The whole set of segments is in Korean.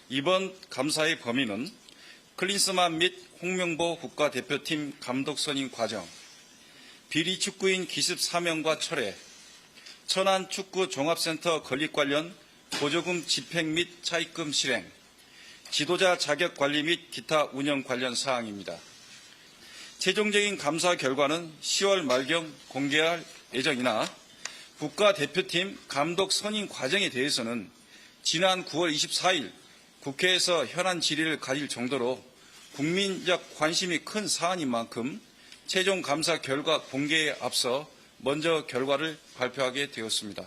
이번 감사의 범위는 클린스만 및 홍명보 국가대표팀 감독 선임 과정, 비리 축구인 기습 사명과 철회, 천안 축구 종합센터 건립 관련 보조금 집행 및 차입금 실행, 지도자 자격 관리 및 기타 운영 관련 사항입니다. 최종적인 감사 결과는 10월 말경 공개할 예정이나 국가대표팀 감독 선임 과정에 대해서는 지난 9월 24일 국회에서 현안 질의를 가질 정도로 국민적 관심이 큰 사안인 만큼 최종 감사 결과 공개에 앞서 먼저 결과를 발표하게 되었습니다.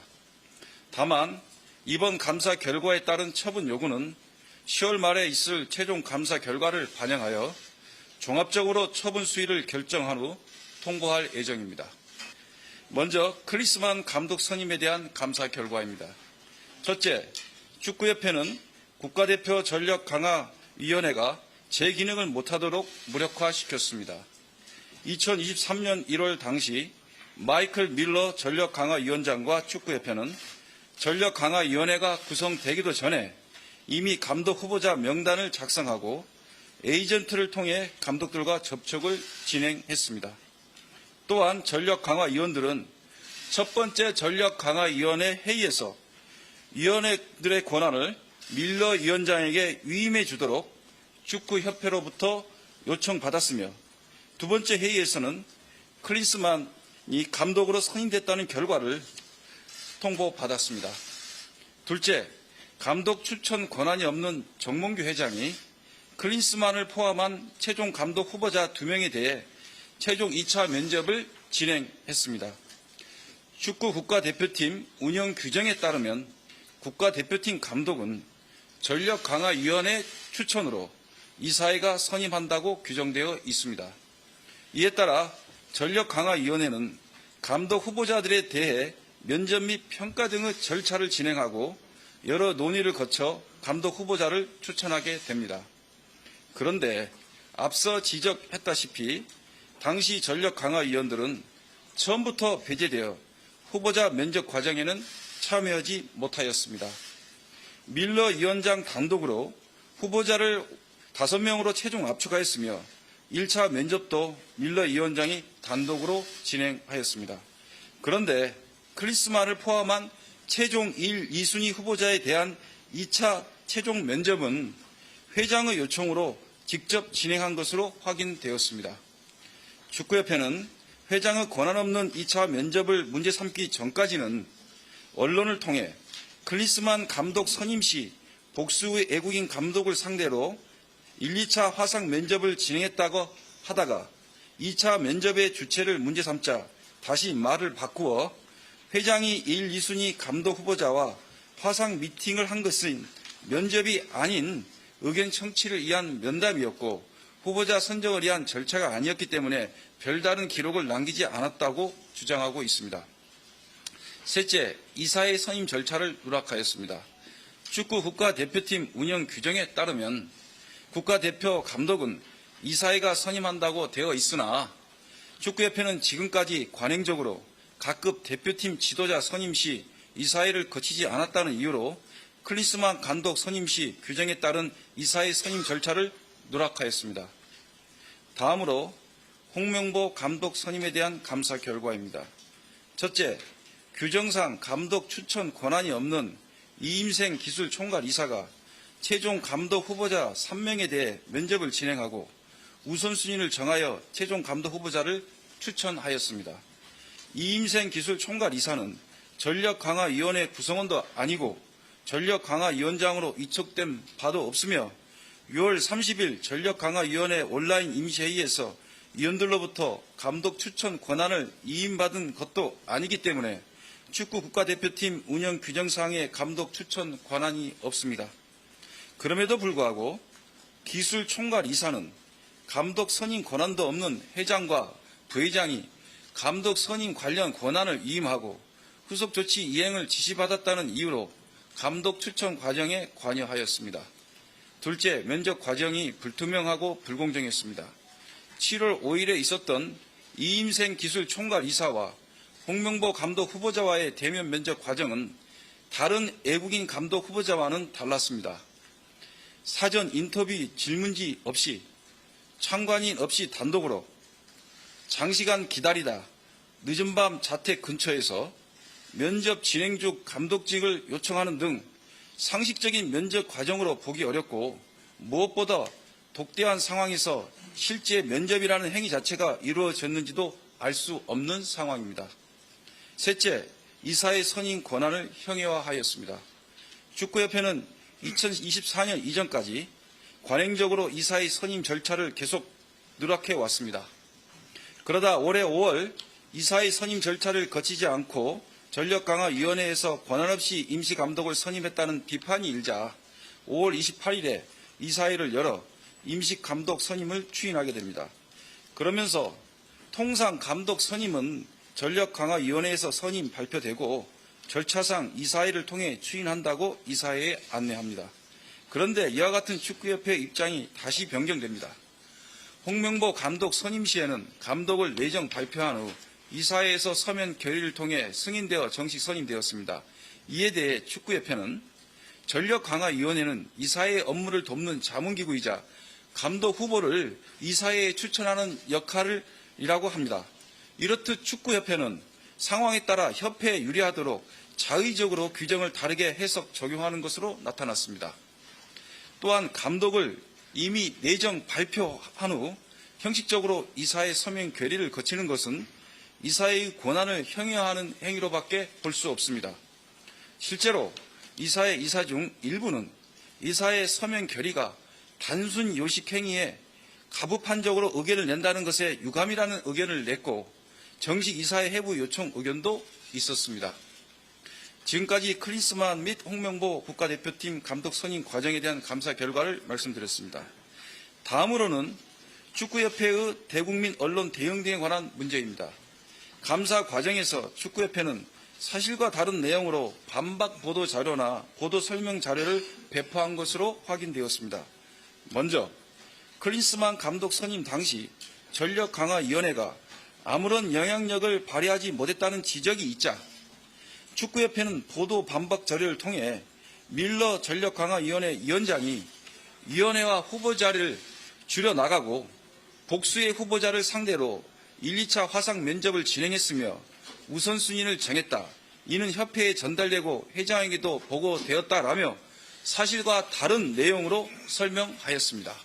다만 이번 감사 결과에 따른 처분 요구는 10월 말에 있을 최종 감사 결과를 반영하여 종합적으로 처분 수위를 결정한 후 통보할 예정입니다. 먼저 클린스만 감독 선임에 대한 감사 결과입니다. 첫째, 축구협회는 국가대표 전력 강화 위원회가 제 기능을 못하도록 무력화시켰습니다. 2023년 1월 당시 마이클 밀러 전력 강화 위원장과 축구협회는 전력 강화 위원회가 구성되기도 전에 이미 감독 후보자 명단을 작성하고 에이전트를 통해 감독들과 접촉을 진행했습니다. 또한 전력 강화 위원들은 첫 번째 전력 강화 위원회 회의에서 위원회들의 권한을 밀러 위원장에게 위임해 주도록 축구협회로부터 요청받았으며 두 번째 회의에서는 클린스만이 감독으로 선임됐다는 결과를 통보받았습니다. 둘째, 감독 추천 권한이 없는 정몽규 회장이 클린스만을 포함한 최종 감독 후보자 2명에 대해 최종 2차 면접을 진행했습니다. 축구 국가대표팀 운영 규정에 따르면 국가대표팀 감독은 전력 강화위원회 추천으로 이사회가 선임한다고 규정되어 있습니다. 이에 따라 전력 강화위원회는 감독 후보자들에 대해 면접 및 평가 등의 절차를 진행하고 여러 논의를 거쳐 감독 후보자를 추천하게 됩니다. 그런데 앞서 지적했다시피 당시 전력 강화위원들은 처음부터 배제되어 후보자 면접 과정에는 참여하지 못하였습니다. 밀러 위원장 단독으로 후보자를 5명으로 최종 압축하였으며 1차 면접도 밀러 위원장이 단독으로 진행하였습니다. 그런데 클린스만을 포함한 최종 1, 2순위 후보자에 대한 2차 최종 면접은 회장의 요청으로 직접 진행한 것으로 확인되었습니다. 축구협회는 회장의 권한 없는 2차 면접을 문제 삼기 전까지는 언론을 통해 클린스만 감독 선임 시 복수의 외국인 감독을 상대로 1, 2차 화상 면접을 진행했다고 하다가 2차 면접의 주체를 문제 삼자 다시 말을 바꾸어 회장이 1, 2순위 감독 후보자와 화상 미팅을 한 것은 면접이 아닌 의견 청취를 위한 면담이었고 후보자 선정을 위한 절차가 아니었기 때문에 별다른 기록을 남기지 않았다고 주장하고 있습니다. 셋째, 이사회 선임 절차를 누락하였습니다. 축구 국가대표팀 운영 규정에 따르면 국가대표 감독은 이사회가 선임한다고 되어 있으나 축구협회는 지금까지 관행적으로 각급 대표팀 지도자 선임 시 이사회를 거치지 않았다는 이유로 클린스만 감독 선임 시 규정에 따른 이사회 선임 절차를 누락하였습니다. 다음으로 홍명보 감독 선임에 대한 감사 결과입니다. 첫째, 규정상 감독 추천 권한이 없는 이임생 기술총괄 이사가 최종 감독 후보자 3명에 대해 면접을 진행하고 우선순위를 정하여 최종 감독 후보자를 추천하였습니다. 이임생 기술총괄 이사는 전력강화위원회 구성원도 아니고 전력강화위원장으로 위촉된 바도 없으며 6월 30일 전력강화위원회 온라인 임시회의에서 위원들로부터 감독 추천 권한을 이임받은 것도 아니기 때문에 축구 국가대표팀 운영 규정상의 감독 추천 권한이 없습니다. 그럼에도 불구하고 기술총괄 이사는 감독 선임 권한도 없는 회장과 부회장이 감독 선임 관련 권한을 위임하고 후속 조치 이행을 지시받았다는 이유로 감독 추천 과정에 관여하였습니다. 둘째, 면접 과정이 불투명하고 불공정했습니다. 7월 5일에 있었던 이임생 기술총괄 이사와 홍명보 감독 후보자와의 대면 면접 과정은 다른 외국인 감독 후보자와는 달랐습니다. 사전 인터뷰 질문지 없이 참관인 없이 단독으로 장시간 기다리다 늦은 밤 자택 근처에서 면접 진행 중 감독직을 요청하는 등 상식적인 면접 과정으로 보기 어렵고 무엇보다 독대한 상황에서 실제 면접이라는 행위 자체가 이루어졌는지도 알 수 없는 상황입니다. 셋째, 이사의 선임 권한을 형해화하였습니다. 축구협회는 2024년 이전까지 관행적으로 이사의 선임 절차를 계속 누락해 왔습니다. 그러다 올해 5월 이사의 선임 절차를 거치지 않고 전력강화위원회에서 권한 없이 임시감독을 선임했다는 비판이 일자 5월 28일에 이사회를 열어 임시감독 선임을 추인하게 됩니다. 그러면서 통상 감독 선임은 전력강화위원회에서 선임 발표되고 절차상 이사회를 통해 추인한다고 이사회에 안내합니다. 그런데 이와 같은 축구협회 입장이 다시 변경됩니다. 홍명보 감독 선임 시에는 감독을 내정 발표한 후 이사회에서 서면 결의를 통해 승인되어 정식 선임되었습니다. 이에 대해 축구협회는 전력강화위원회는 이사회의 업무를 돕는 자문기구이자 감독 후보를 이사회에 추천하는 역할이라고 합니다. 이렇듯 축구협회는 상황에 따라 협회에 유리하도록 자의적으로 규정을 다르게 해석 적용하는 것으로 나타났습니다. 또한 감독을 이미 내정 발표한 후 형식적으로 이사회 서면 결의를 거치는 것은 이사회의 권한을 형해화하는 행위로밖에 볼 수 없습니다. 실제로 이사회 이사 중 일부는 이사회 서면 결의가 단순 요식 행위에 가부판적으로 의견을 낸다는 것에 유감이라는 의견을 냈고 정식 이사회 해부 요청 의견도 있었습니다. 지금까지 클린스만 및 홍명보 국가대표팀 감독 선임 과정에 대한 감사 결과를 말씀드렸습니다. 다음으로는 축구협회의 대국민 언론 대응 등에 관한 문제입니다. 감사 과정에서 축구협회는 사실과 다른 내용으로 반박 보도 자료나 보도 설명 자료를 배포한 것으로 확인되었습니다. 먼저 클린스만 감독 선임 당시 전력강화위원회가 아무런 영향력을 발휘하지 못했다는 지적이 있자 축구협회는 보도 반박 자료를 통해 밀러 전력강화위원회 위원장이 위원회와 후보자를 줄여나가고 복수의 후보자를 상대로 1, 2차 화상 면접을 진행했으며 우선순위를 정했다. 이는 협회에 전달되고 회장에게도 보고되었다라며 사실과 다른 내용으로 설명하였습니다.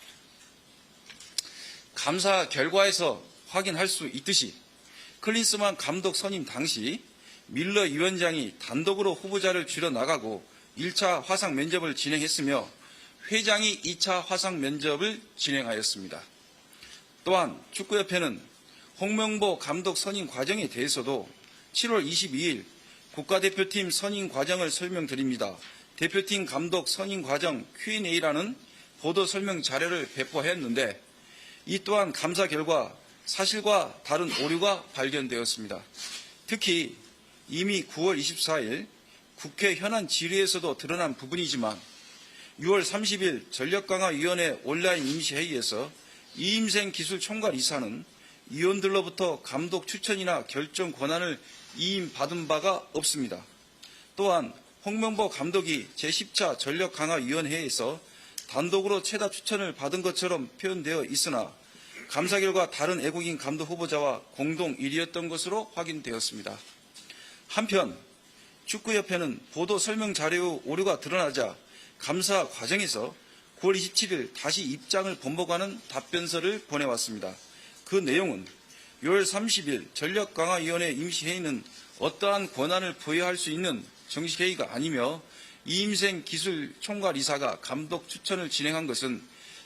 감사 결과에서 확인할 수 있듯이 클린스만 감독 선임 당시 밀러 위원장이 단독으로 후보자를 줄여나가고 1차 화상 면접을 진행했으며 회장이 2차 화상 면접을 진행하였습니다. 또한 축구협회는 홍명보 감독 선임 과정에 대해서도 7월 22일 국가대표팀 선임 과정을 설명드립니다. 대표팀 감독 선임 과정 Q&A라는 보도 설명 자료를 배포했는데 이 또한 감사 결과 사실과 다른 오류가 발견되었습니다. 특히 이미 9월 24일 국회 현안 질의에서도 드러난 부분이지만 6월 30일 전력강화위원회 온라인 임시회의에서 이임생 기술총괄 이사는 위원들로부터 감독 추천이나 결정 권한을 이임받은 바가 없습니다. 또한 홍명보 감독이 제10차 전력강화위원회에서 단독으로 최다 추천을 받은 것처럼 표현되어 있으나 감사 결과 다른 애국인 감독 후보자와 공동 1위였던 것으로 확인되었습니다. 한편 축구협회는 보도 설명 자료 오류가 드러나자 감사 과정에서 9월 27일 다시 입장을 번복하는 답변서를 보내왔습니다. 그 내용은 6월 30일 전력강화위원회 임시회의는 어떠한 권한을 부여할 수 있는 정식회의가 아니며 이임생 기술총괄이사가 감독 추천을 진행한 것은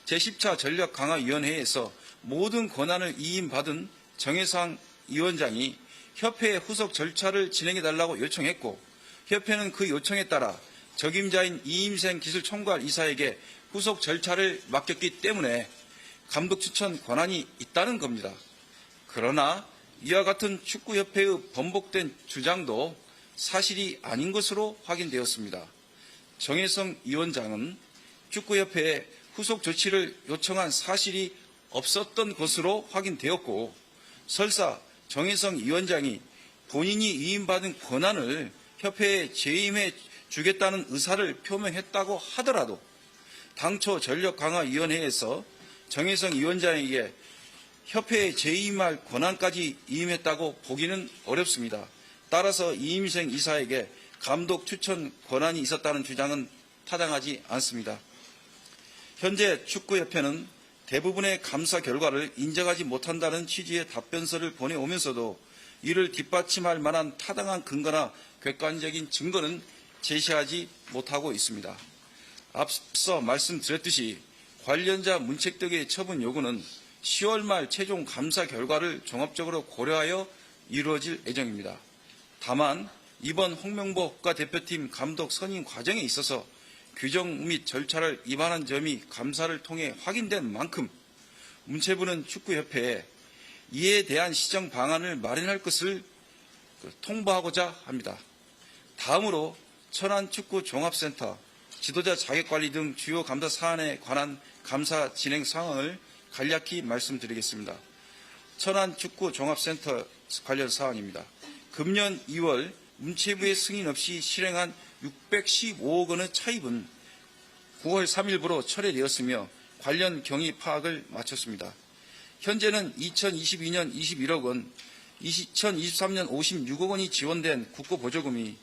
제10차 전력강화위원회에서 모든 권한을 이임받은 정혜상 위원장이 협회의 후속 절차를 진행해달라고 요청했고 협회는 그 요청에 따라 적임자인 이임생 기술총괄이사에게 후속 절차를 맡겼기 때문에 감독 추천 권한이 있다는 겁니다. 그러나 이와 같은 축구협회의 번복된 주장도 사실이 아닌 것으로 확인되었습니다. 정혜성 위원장은 축구협회에 후속 조치를 요청한 사실이 없었던 것으로 확인되었고 설사 정혜성 위원장이 본인이 위임받은 권한을 협회에 재임해 주겠다는 의사를 표명했다고 하더라도 당초 전력강화위원회에서 정혜성 위원장에게 협회에 재임할 권한까지 임했다고 보기는 어렵습니다. 따라서 이임생 이사에게 감독 추천 권한이 있었다는 주장은 타당하지 않습니다. 현재 축구협회는 대부분의 감사 결과를 인정하지 못한다는 취지의 답변서를 보내오면서도 이를 뒷받침할 만한 타당한 근거나 객관적인 증거는 제시하지 못하고 있습니다. 앞서 말씀드렸듯이 관련자 문책등의 처분 요구는 10월 말 최종 감사 결과를 종합적으로 고려하여 이루어질 예정입니다. 다만 이번 홍명보 국가대표팀 감독 선임 과정에 있어서 규정 및 절차를 위반한 점이 감사를 통해 확인된 만큼 문체부는 축구협회에 이에 대한 시정 방안을 마련할 것을 통보하고자 합니다. 다음으로 천안축구종합센터, 지도자 자격관리 등 주요 감사 사안에 관한 감사 진행 상황을 간략히 말씀드리겠습니다. 천안축구종합센터 관련 사안입니다. 금년 2월 문체부의 승인 없이 실행한 615억 원의 차입은 9월 3일부로 철회되었으며 관련 경위 파악을 마쳤습니다. 현재는 2022년 21억 원, 2023년 56억 원이 지원된 국고보조금이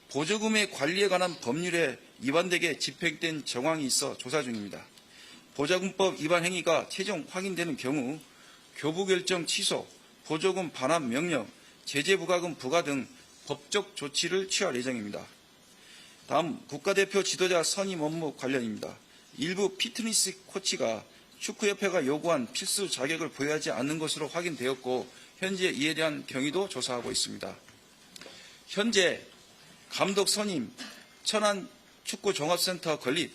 보조금의 관리에 관한 법률에 위반되게 집행된 정황이 있어 조사 중입니다. 보조금법 위반 행위가 최종 확인되는 경우 교부결정 취소, 보조금 반환 명령, 제재부과금 부과 등 법적 조치를 취할 예정입니다. 다음 국가대표 지도자 선임 업무 관련입니다. 일부 피트니스 코치가 축구협회가 요구한 필수 자격을 보유하지 않는 것으로 확인되었고 현재 이에 대한 경위도 조사하고 있습니다. 현재 감독 선임, 천안축구종합센터 건립,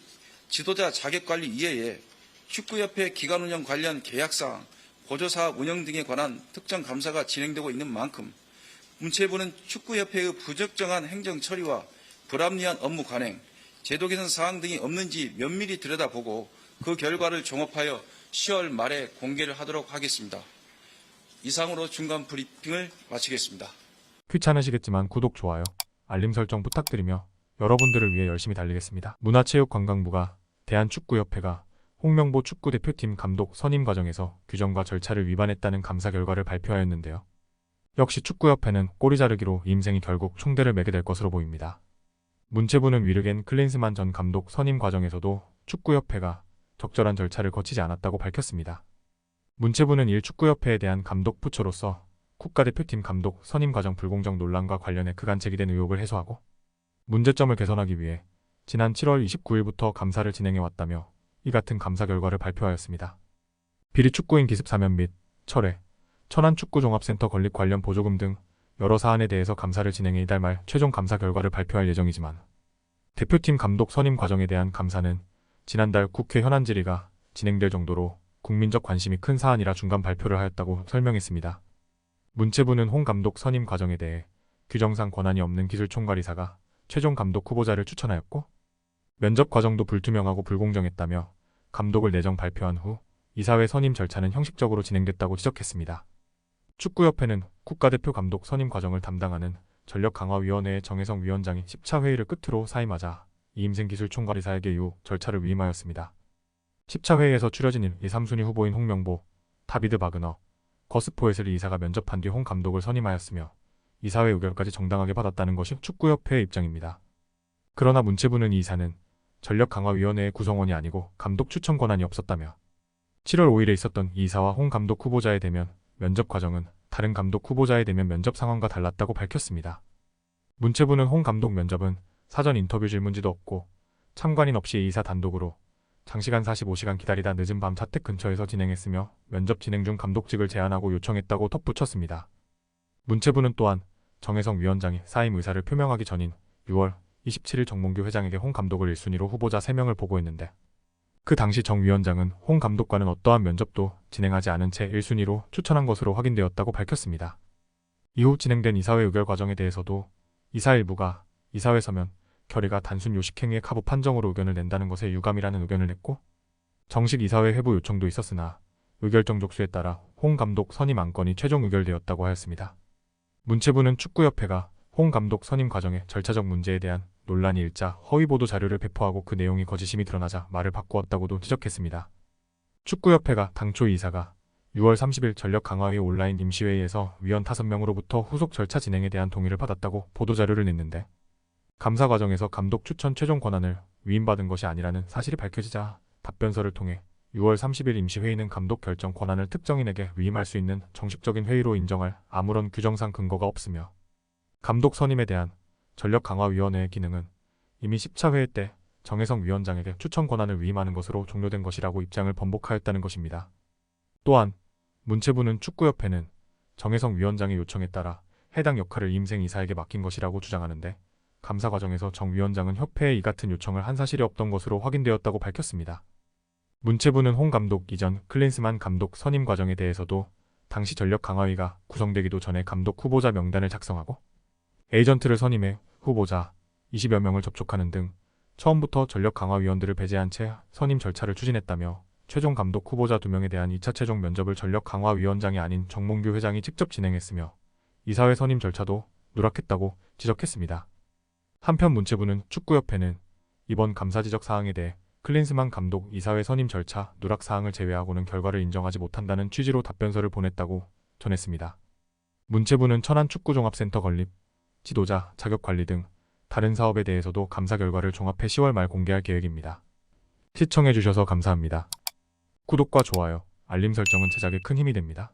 지도자 자격관리 이외에 축구협회 기간운영 관련 계약사항, 보조사업 운영 등에 관한 특정 감사가 진행되고 있는 만큼 문체부는 축구협회의 부적정한 행정처리와 불합리한 업무 관행, 제도 개선 사항 등이 없는지 면밀히 들여다보고 그 결과를 종합하여 10월 말에 공개를 하도록 하겠습니다. 이상으로 중간 브리핑을 마치겠습니다. 귀찮으시겠지만 구독, 좋아요, 알림 설정 부탁드리며 여러분들을 위해 열심히 달리겠습니다. 문화체육관광부가 대한축구협회가 홍명보 축구대표팀 감독 선임 과정에서 규정과 절차를 위반했다는 감사 결과를 발표하였는데요. 역시 축구협회는 꼬리 자르기로 이임생이 결국 총대를 매게 될 것으로 보입니다. 문체부는 위르겐 클린스만 전 감독 선임 과정에서도 축구협회가 적절한 절차를 거치지 않았다고 밝혔습니다. 문체부는 축구협회에 대한 감독 부처로서 국가대표팀 감독 선임 과정 불공정 논란과 관련해 그간 제기된 의혹을 해소하고 문제점을 개선하기 위해 지난 7월 29일부터 감사를 진행해왔다며 이 같은 감사 결과를 발표하였습니다. 비리 축구인 기습 사면 및 철회, 천안축구종합센터 건립 관련 보조금 등 여러 사안에 대해서 감사를 진행해 이달 말 최종 감사 결과를 발표할 예정이지만 대표팀 감독 선임 과정에 대한 감사는 지난달 국회 현안 질의가 진행될 정도로 국민적 관심이 큰 사안이라 중간 발표를 하였다고 설명했습니다. 문체부는 홍 감독 선임 과정에 대해 규정상 권한이 없는 기술총괄이사가 최종 감독 후보자를 추천하였고 면접 과정도 불투명하고 불공정했다며 감독을 내정 발표한 후 이사회 선임 절차는 형식적으로 진행됐다고 지적했습니다. 축구협회는 국가대표 감독 선임 과정을 담당하는 전력강화위원회의 정혜성 위원장이 10차 회의를 끝으로 사임하자 이임생 기술총괄이사에게 이후 절차를 위임하였습니다. 10차 회의에서 추려진 1, 3순위 후보인 홍명보, 다비드 바그너, 거스포에슬리 이사가 면접한 뒤 홍 감독을 선임하였으며 이사회 의결까지 정당하게 받았다는 것이 축구협회의 입장입니다. 그러나 문체부는 이 이사는 전력강화위원회의 구성원이 아니고 감독 추천 권한이 없었다며 7월 5일에 있었던 이 이사와 홍 감독 후보자의 대면 면접 과정은 다른 감독 후보자의 대면 면접 상황과 달랐다고 밝혔습니다. 문체부는 홍 감독 면접은 사전 인터뷰 질문지도 없고 참관인 없이 이사 단독으로 장시간 45시간 기다리다 늦은 밤 자택 근처에서 진행했으며 면접 진행 중 감독직을 제안하고 요청했다고 덧붙였습니다. 문체부는 또한 정혜성 위원장이 사임 의사를 표명하기 전인 6월 27일 정몽규 회장에게 홍 감독을 1순위로 후보자 3명을 보고했는데 그 당시 정 위원장은 홍 감독과는 어떠한 면접도 진행하지 않은 채 1순위로 추천한 것으로 확인되었다고 밝혔습니다. 이후 진행된 이사회 의결 과정에 대해서도 이사 일부가 이사회 서면 결의가 단순 요식행위의 가부 판정으로 의견을 낸다는 것에 유감이라는 의견을 냈고 정식 이사회 회부 요청도 있었으나 의결정 족수에 따라 홍 감독 선임 안건이 최종 의결되었다고 하였습니다. 문체부는 축구협회가 홍 감독 선임 과정의 절차적 문제에 대한 논란이 일자 허위 보도 자료를 배포하고 그 내용이 거짓임이 드러나자 말을 바꾸었다고도 지적했습니다. 축구협회가 당초 이사가 6월 30일 전력 강화위 온라인 임시회의에서 위원 5명으로부터 후속 절차 진행에 대한 동의를 받았다고 보도자료를 냈는데 감사 과정에서 감독 추천 최종 권한을 위임받은 것이 아니라는 사실이 밝혀지자 답변서를 통해 6월 30일 임시회의는 감독 결정 권한을 특정인에게 위임할 수 있는 정식적인 회의로 인정할 아무런 규정상 근거가 없으며 감독 선임에 대한 전력강화위원회의 기능은 이미 10차 회의 때 정혜성 위원장에게 추천 권한을 위임하는 것으로 종료된 것이라고 입장을 번복하였다는 것입니다. 또한 문체부는 축구협회는 정혜성 위원장의 요청에 따라 해당 역할을 임생 이사에게 맡긴 것이라고 주장하는데 감사 과정에서 정 위원장은 협회에 이 같은 요청을 한 사실이 없던 것으로 확인되었다고 밝혔습니다. 문체부는 홍 감독 이전 클린스만 감독 선임 과정에 대해서도 당시 전력 강화위가 구성되기도 전에 감독 후보자 명단을 작성하고 에이전트를 선임해 후보자 20여 명을 접촉하는 등 처음부터 전력 강화위원들을 배제한 채 선임 절차를 추진했다며 최종 감독 후보자 2명에 대한 2차 최종 면접을 전력 강화위원장이 아닌 정몽규 회장이 직접 진행했으며 이사회 선임 절차도 누락했다고 지적했습니다. 한편 문체부는 축구협회는 이번 감사 지적 사항에 대해 클린스만 감독 이사회 선임 절차 누락 사항을 제외하고는 결과를 인정하지 못한다는 취지로 답변서를 보냈다고 전했습니다. 문체부는 천안축구종합센터 건립, 지도자, 자격관리 등 다른 사업에 대해서도 감사 결과를 종합해 10월 말 공개할 계획입니다. 시청해주셔서 감사합니다. 구독과 좋아요, 알림 설정은 제작에 큰 힘이 됩니다.